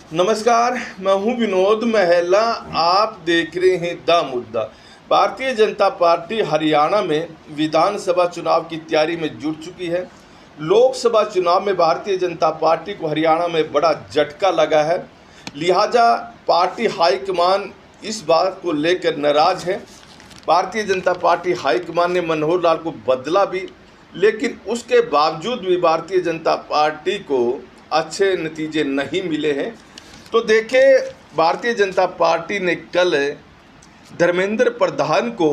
नमस्कार, मैं हूं विनोद महला। आप देख रहे हैं द मुद्दा। भारतीय जनता पार्टी हरियाणा में विधानसभा चुनाव की तैयारी में जुट चुकी है। लोकसभा चुनाव में भारतीय जनता पार्टी को हरियाणा में बड़ा झटका लगा है, लिहाजा पार्टी हाईकमान इस बात को लेकर नाराज है। भारतीय जनता पार्टी हाईकमान ने मनोहर लाल को बदला भी, लेकिन उसके बावजूद भी भारतीय जनता पार्टी को अच्छे नतीजे नहीं मिले हैं। तो देखिए, भारतीय जनता पार्टी ने कल धर्मेंद्र प्रधान को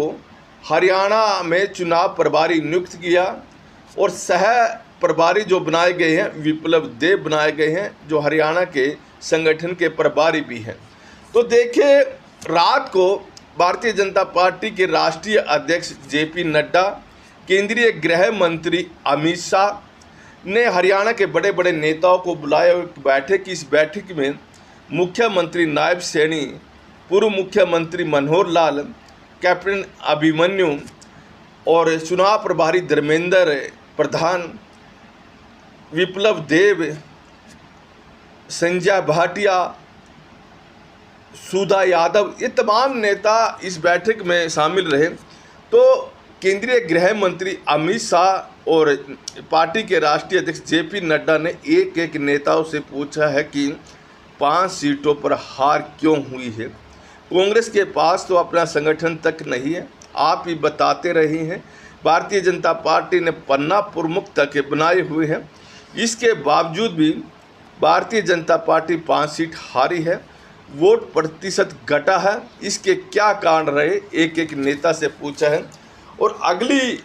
हरियाणा में चुनाव प्रभारी नियुक्त किया और सह प्रभारी जो बनाए गए हैं विप्लव देव बनाए गए हैं, जो हरियाणा के संगठन के प्रभारी भी हैं। तो देखिए, रात को भारतीय जनता पार्टी के राष्ट्रीय अध्यक्ष जेपी नड्डा, केंद्रीय गृह मंत्री अमित शाह ने हरियाणा के बड़े बड़े नेताओं को बुलाया और बैठक की। इस बैठक में मुख्यमंत्री नायब सैनी, पूर्व मुख्यमंत्री मनोहर लाल, कैप्टन अभिमन्यु और चुनाव प्रभारी धर्मेंद्र प्रधान, विप्लव देव, संजय भाटिया, सुधा यादव, ये तमाम नेता इस बैठक में शामिल रहे। तो केंद्रीय गृह मंत्री अमित शाह और पार्टी के राष्ट्रीय अध्यक्ष जेपी नड्डा ने एक एक नेताओं से पूछा है कि 5 सीटों पर हार क्यों हुई है। कांग्रेस के पास तो अपना संगठन तक नहीं है, आप ही बताते रहे हैं। भारतीय जनता पार्टी ने पन्ना प्रमुख तक बनाए हुए हैं, इसके बावजूद भी भारतीय जनता पार्टी 5 सीट हारी है। वोट प्रतिशत घटा है, इसके क्या कारण रहे, एक एक नेता से पूछा है। और अगली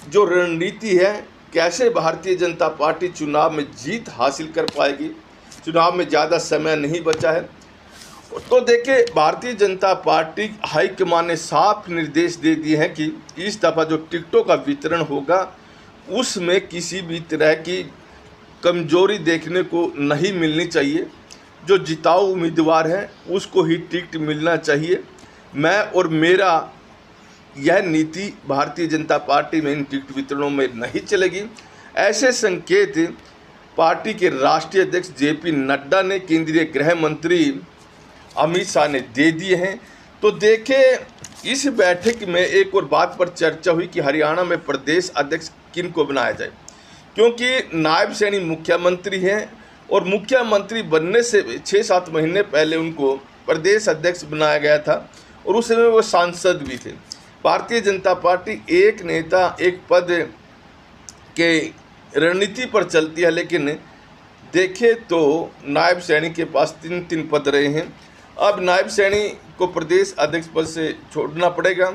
जो रणनीति है, कैसे भारतीय जनता पार्टी चुनाव में जीत हासिल कर पाएगी। चुनाव में ज़्यादा समय नहीं बचा है। तो देखिए, भारतीय जनता पार्टी हाईकमान ने साफ निर्देश दे दिए हैं कि इस दफ़ा जो टिकटों का वितरण होगा उसमें किसी भी तरह की कमजोरी देखने को नहीं मिलनी चाहिए। जो जिताऊ उम्मीदवार हैं उसको ही टिकट मिलना चाहिए। मैं और मेरा यह नीति भारतीय जनता पार्टी में इन टिकट वितरणों में नहीं चलेगी। ऐसे संकेत पार्टी के राष्ट्रीय अध्यक्ष जेपी नड्डा ने केंद्रीय गृह मंत्री अमित शाह ने दे दिए हैं। तो देखें, इस बैठक में एक और बात पर चर्चा हुई कि हरियाणा में प्रदेश अध्यक्ष किन को बनाया जाए, क्योंकि नायब सैनी मुख्यमंत्री हैं और मुख्यमंत्री बनने से 6-7 महीने पहले उनको प्रदेश अध्यक्ष बनाया गया था और उस समय वो सांसद भी थे। भारतीय जनता पार्टी एक नेता एक पद के रणनीति पर चलती है, लेकिन देखें तो नायब सैनी के पास 3 पद रहे हैं। अब नायब सैनी को प्रदेश अध्यक्ष पद से छोड़ना पड़ेगा,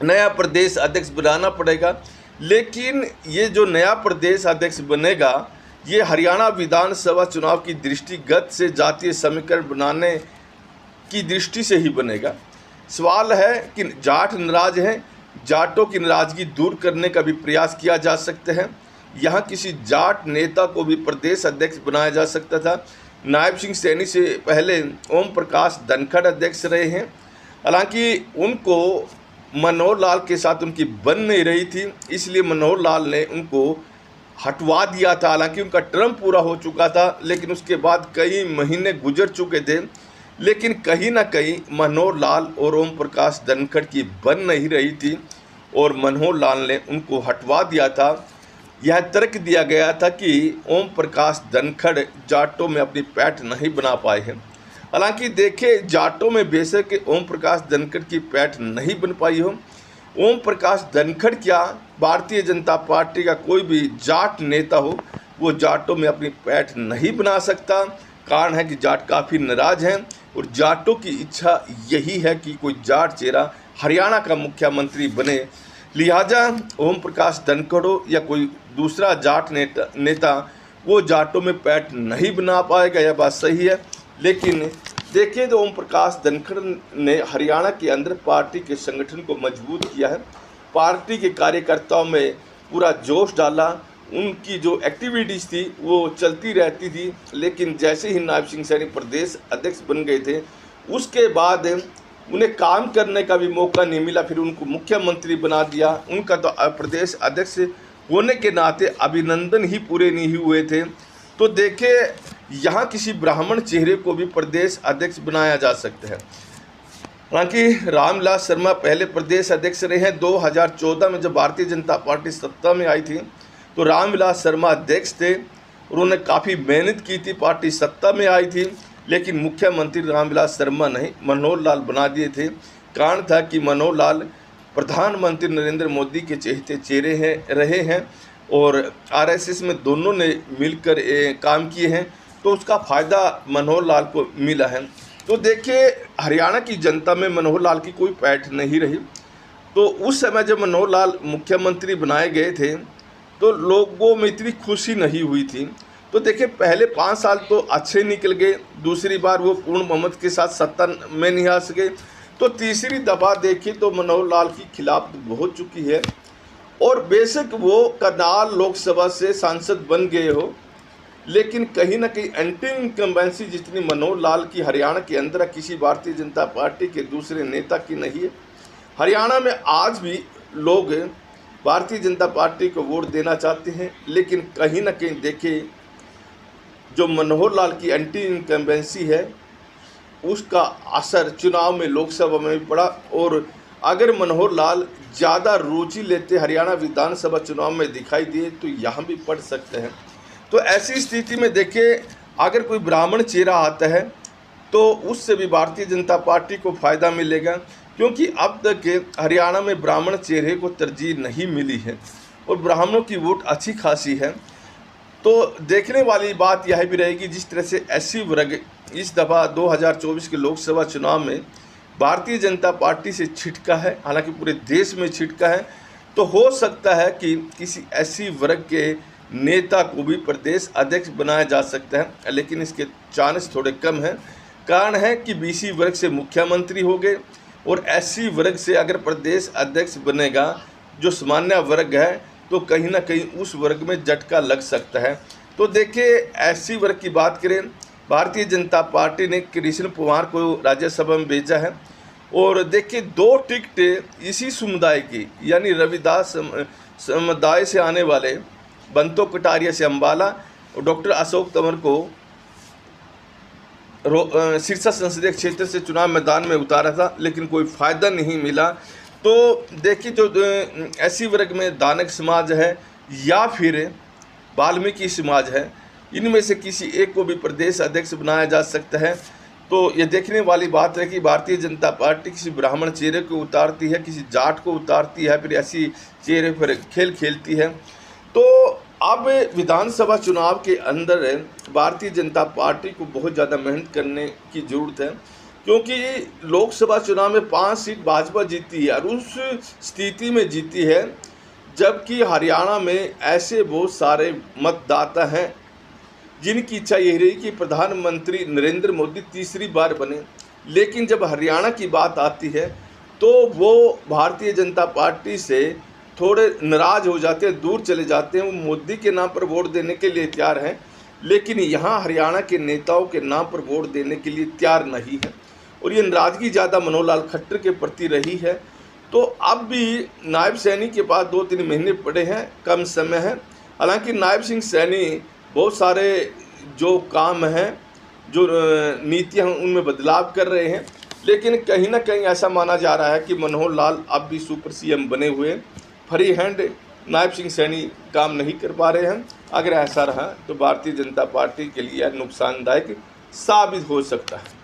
नया प्रदेश अध्यक्ष बनाना पड़ेगा। लेकिन ये जो नया प्रदेश अध्यक्ष बनेगा, ये हरियाणा विधानसभा चुनाव की दृष्टिगत से जातीय समीकरण बनाने की दृष्टि से ही बनेगा। सवाल है कि जाट नाराज हैं, जाटों की नाराजगी दूर करने का भी प्रयास किया जा सकता है। यहाँ किसी जाट नेता को भी प्रदेश अध्यक्ष बनाया जा सकता था। नायब सिंह सैनी से पहले ओम प्रकाश धनखड़ अध्यक्ष रहे हैं, हालांकि उनको मनोहर लाल के साथ उनकी बन नहीं रही थी, इसलिए मनोहर लाल ने उनको हटवा दिया था। हालांकि उनका टर्म पूरा हो चुका था, लेकिन उसके बाद कई महीने गुजर चुके थे, लेकिन कहीं ना कहीं मनोहर लाल और ओम प्रकाश धनखड़ की बन नहीं रही थी और मनोहर लाल ने उनको हटवा दिया था। यह तर्क दिया गया था कि ओम प्रकाश धनखड़ जाटों में अपनी पैठ नहीं बना पाए हैं। हालांकि देखें, जाटों में बेशक ओम प्रकाश धनखड़ की पैठ नहीं बन पाई हो। ओम प्रकाश धनखड़ क्या, भारतीय जनता पार्टी का कोई भी जाट नेता हो, वो जाटों में अपनी पैठ नहीं बना सकता। कारण है कि जाट काफ़ी नाराज हैं और जाटों की इच्छा यही है कि कोई जाट चेहरा हरियाणा का मुख्यमंत्री बने। लिहाजा ओम प्रकाश धनखड़ हो या कोई दूसरा जाट नेता वो जाटों में पैठ नहीं बना पाएगा, यह बात सही है। लेकिन देखिए, तो ओम प्रकाश धनखड़ ने हरियाणा के अंदर पार्टी के संगठन को मजबूत किया है, पार्टी के कार्यकर्ताओं में पूरा जोश डाला, उनकी जो एक्टिविटीज़ थी वो चलती रहती थी। लेकिन जैसे ही नायब सिंह सैनी प्रदेश अध्यक्ष बन गए थे, उसके बाद उन्हें काम करने का भी मौका नहीं मिला, फिर उनको मुख्यमंत्री बना दिया। उनका तो प्रदेश अध्यक्ष होने के नाते अभिनंदन ही पूरे नहीं हुए थे। तो देखिए, यहाँ किसी ब्राह्मण चेहरे को भी प्रदेश अध्यक्ष बनाया जा सकता है। हालांकि रामविलास शर्मा पहले प्रदेश अध्यक्ष रहे हैं। 2014 में जब भारतीय जनता पार्टी सत्ता में आई थी तो रामविलास शर्मा अध्यक्ष थे। उन्होंने काफ़ी मेहनत की थी, पार्टी सत्ता में आई थी, लेकिन मुख्यमंत्री रामविलास शर्मा नहीं, मनोहर लाल बना दिए थे। कारण था कि मनोहर लाल प्रधानमंत्री नरेंद्र मोदी के चहेते चेहरे रहे हैं और आरएसएस में दोनों ने मिलकर काम किए हैं, तो उसका फ़ायदा मनोहर लाल को मिला है। तो देखिए, हरियाणा की जनता में मनोहर लाल की कोई पैठ नहीं रही। तो उस समय जब मनोहर लाल मुख्यमंत्री बनाए गए थे तो लोगों में इतनी खुशी नहीं हुई थी। तो देखिए, पहले 5 साल तो अच्छे निकल गए, दूसरी बार वो पूर्ण बहुमत के साथ सत्ता में नहीं आ सके, तो तीसरी दफ़ा देखिए तो मनोहर लाल की खिलाफ हो चुकी है। और बेशक वो करनाल लोकसभा से सांसद बन गए हो, लेकिन कहीं ना कहीं एंटी इनकम्बेंसी जितनी मनोहर लाल की हरियाणा के अंदर किसी भारतीय जनता पार्टी के दूसरे नेता की नहीं है। हरियाणा में आज भी लोग भारतीय जनता पार्टी को वोट देना चाहते हैं, लेकिन कहीं ना कहीं देखिए जो मनोहर लाल की एंटी इनकम्बेंसी है उसका असर चुनाव में लोकसभा में भी पड़ा। और अगर मनोहर लाल ज़्यादा रुचि लेते हरियाणा विधानसभा चुनाव में दिखाई दिए तो यहाँ भी पड़ सकते हैं। तो ऐसी स्थिति में देखिए, अगर कोई ब्राह्मण चेहरा आता है तो उससे भी भारतीय जनता पार्टी को फ़ायदा मिलेगा, क्योंकि अब तक हरियाणा में ब्राह्मण चेहरे को तरजीह नहीं मिली है और ब्राह्मणों की वोट अच्छी खासी है। तो देखने वाली बात यह भी रहेगी, जिस तरह से एससी वर्ग इस दफ़ा 2024 के लोकसभा चुनाव में भारतीय जनता पार्टी से छिटका है, हालांकि पूरे देश में छिटका है, तो हो सकता है कि किसी एससी वर्ग के नेता को भी प्रदेश अध्यक्ष बनाया जा सकता है, लेकिन इसके चांस थोड़े कम हैं। कारण है कि बीसी वर्ग से मुख्यमंत्री हो गए और एससी वर्ग से अगर प्रदेश अध्यक्ष बनेगा जो सामान्य वर्ग है तो कहीं ना कहीं उस वर्ग में झटका लग सकता है। तो देखिए, एससी वर्ग की बात करें, भारतीय जनता पार्टी ने कृष्ण पवार को राज्यसभा में भेजा है और देखिए 2 टिकट इसी समुदाय की यानी रविदास समुदाय से आने वाले बंतो कटारिया से अम्बाला और डॉक्टर अशोक तंवर को सिरसा संसदीय क्षेत्र से चुनाव मैदान में उतारा था, लेकिन कोई फ़ायदा नहीं मिला। तो देखिए, जो एससी वर्ग में दानक समाज है या फिर वाल्मीकि समाज है, इनमें से किसी एक को भी प्रदेश अध्यक्ष बनाया जा सकता है। तो ये देखने वाली बात है कि भारतीय जनता पार्टी किसी ब्राह्मण चेहरे को उतारती है, किसी जाट को उतारती है, फिर ऐसी चेहरे पर खेल खेलती है। तो अब विधानसभा चुनाव के अंदर भारतीय जनता पार्टी को बहुत ज़्यादा मेहनत करने की ज़रूरत है, क्योंकि लोकसभा चुनाव में 5 सीट भाजपा जीती है और उस स्थिति में जीती है जबकि हरियाणा में ऐसे बहुत सारे मतदाता हैं जिनकी इच्छा यही रही कि प्रधानमंत्री नरेंद्र मोदी तीसरी बार बने। लेकिन जब हरियाणा की बात आती है तो वो भारतीय जनता पार्टी से थोड़े नाराज़ हो जाते हैं, दूर चले जाते हैं। वो मोदी के नाम पर वोट देने के लिए तैयार हैं, लेकिन यहाँ हरियाणा के नेताओं के नाम पर वोट देने के लिए तैयार नहीं है और ये नाराज़गी ज़्यादा मनोहर लाल खट्टर के प्रति रही है। तो अब भी नायब सैनी के पास 2-3 महीने पड़े हैं, कम समय है। हालांकि नायब सिंह सैनी बहुत सारे जो काम हैं, जो नीतियाँ हैं, उनमें बदलाव कर रहे हैं, लेकिन कहीं ना कहीं ऐसा माना जा रहा है कि मनोहर लाल अब भी सुपर सीएम बने हुए फ्री हैंड नायब सिंह सैनी काम नहीं कर पा रहे हैं। अगर ऐसा रहा तो भारतीय जनता पार्टी के लिए नुकसानदायक साबित हो सकता है।